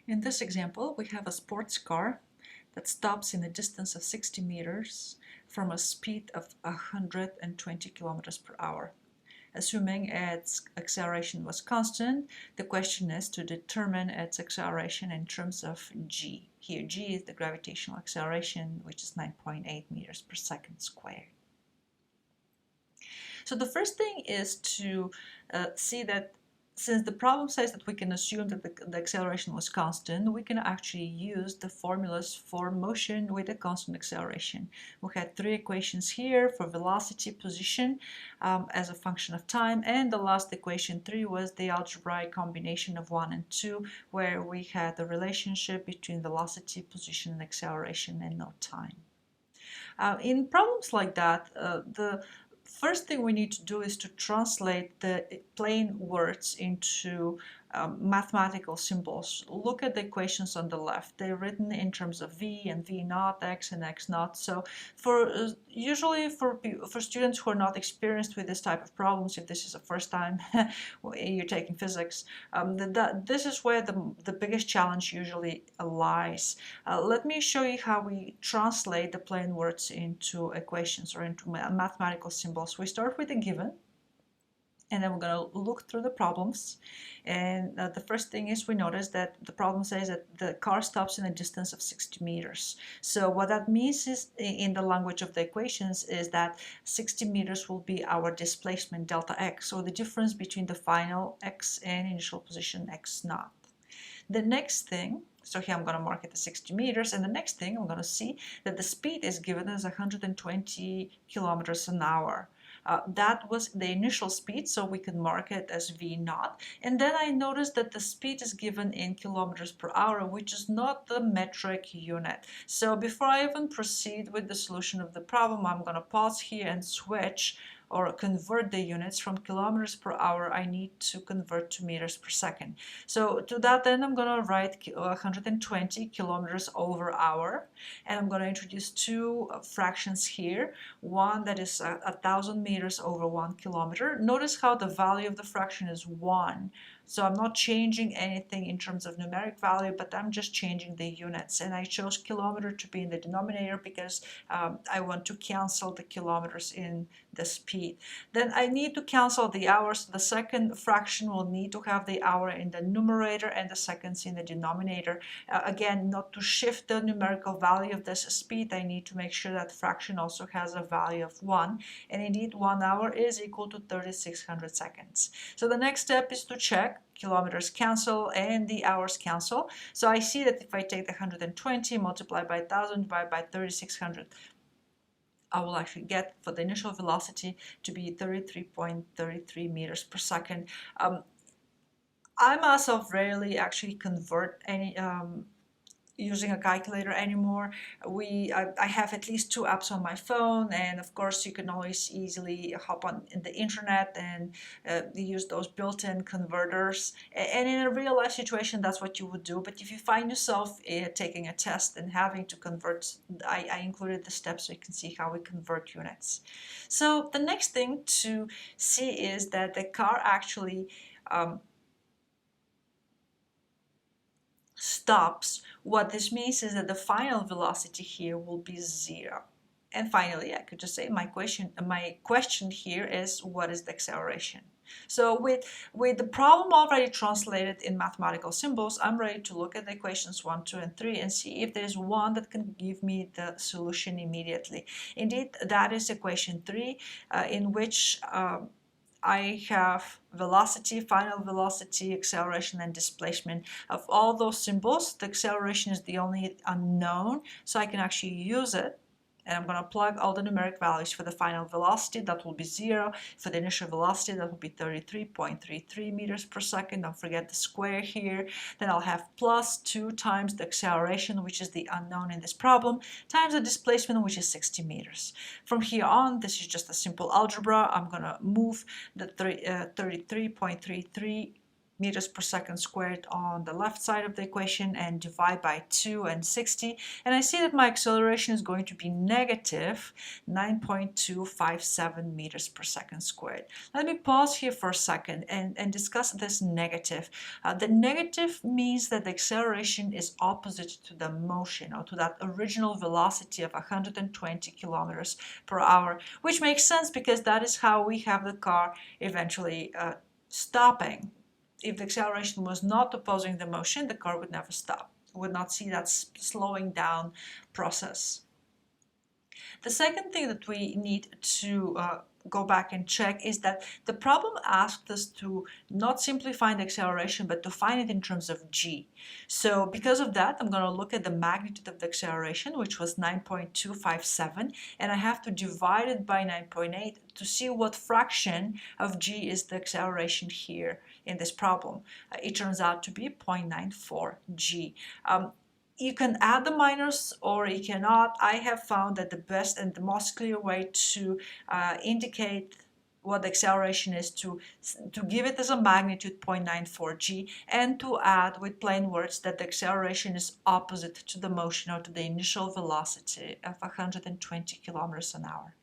In this example, we have a sports car that stops in a distance of 60 meters from a speed of 120 kilometers per hour. Assuming its acceleration was constant, the question is to determine its acceleration in terms of g. Here, g is the gravitational acceleration, which is 9.8 meters per second squared. So the first thing is to see that since the problem says that we can assume that the acceleration was constant, we can actually use the formulas for motion with a constant acceleration. We had three equations here for velocity, position as a function of time, and the last equation 3 was the algebraic combination of 1 and 2, where we had the relationship between velocity, position, and acceleration and no time. In problems like that, the first thing we need to do is to translate the plain words into mathematical symbols. Look at the equations on the left. They're written in terms of v and v naught, x and x naught. So usually for students who are not experienced with this type of problems, if this is the first time you're taking physics, this is where the biggest challenge usually lies. Let me show you how we translate the plain words into equations or into mathematical symbols. We start with a given, and then we're going to look through the problems. And the first thing is we notice that the problem says that the car stops in a distance of 60 meters. So what that means is, in the language of the equations, is that 60 meters will be our displacement delta x, or the difference between the final x and initial position x naught. The next thing, so here I'm going to mark it as 60 meters, and the next thing I'm going to see that the speed is given as 120 kilometers an hour. That was the initial speed, so we can mark it as v naught. And then I noticed that the speed is given in kilometers per hour, which is not the metric unit. So before I even proceed with the solution of the problem, I'm going to pause here and switch or convert the units from kilometers per hour. I need to convert to meters per second. So to that end, I'm going to write 120 kilometers over hour, and I'm going to introduce two fractions here. One that is 1,000 meters over 1 kilometer. Notice how the value of the fraction is 1. So I'm not changing anything in terms of numeric value, but I'm just changing the units. And I chose kilometer to be in the denominator because I want to cancel the kilometers in the speed. Then I need to cancel the hours. The second fraction will need to have the hour in the numerator and the seconds in the denominator. Again, not to shift the numerical value of this speed, I need to make sure that fraction also has a value of 1. And indeed, 1 hour is equal to 3,600 seconds. So the next step is to check kilometers cancel and the hours cancel. So I see that if I take the 120 multiplied by 1,000 divided by 3,600, I will actually get for the initial velocity to be 33.33 meters per second. I myself rarely actually convert any using a calculator anymore. I have at least 2 apps on my phone, and of course you can always easily hop on the internet and use those built-in converters, and in a real life situation that's what you would do. But if you find yourself taking a test and having to convert, I included the steps so you can see how we convert units. So the next thing to see is that the car actually stops. What this means is that the final velocity here will be 0. And finally, I could just say my question here is, what is the acceleration? So with the problem already translated in mathematical symbols, I'm ready to look at the equations 1, 2, and 3 and see if there's one that can give me the solution immediately. Indeed, that is equation 3, in which I have velocity, final velocity, acceleration, and displacement. Of all those symbols, the acceleration is the only unknown, so I can actually use it. And I'm going to plug all the numeric values for the final velocity. That will be 0. For the initial velocity, that will be 33.33 meters per second. Don't forget the square here. Then I'll have plus 2 times the acceleration, which is the unknown in this problem, times the displacement, which is 60 meters. From here on, this is just a simple algebra. I'm going to move the 33.33 meters per second squared on the left side of the equation and divide by 2 and 60, and I see that my acceleration is going to be negative 9.257 meters per second squared. Let me pause here for a second and discuss this negative. The negative means that the acceleration is opposite to the motion, or to that original velocity of 120 kilometers per hour, which makes sense because that is how we have the car eventually stopping. If the acceleration was not opposing the motion, the car would never stop. We would not see that slowing down process. The second thing that we need to go back and check is that the problem asked us to not simply find acceleration, but to find it in terms of g. So because of that, I'm going to look at the magnitude of the acceleration, which was 9.257, and I have to divide it by 9.8 to see what fraction of g is the acceleration here in this problem. It turns out to be 0.94 g. You can add the minors or you cannot. I have found that the best and the most clear way to indicate what the acceleration is to give it as a magnitude 0.94 g, and to add with plain words that the acceleration is opposite to the motion or to the initial velocity of 120 kilometers an hour.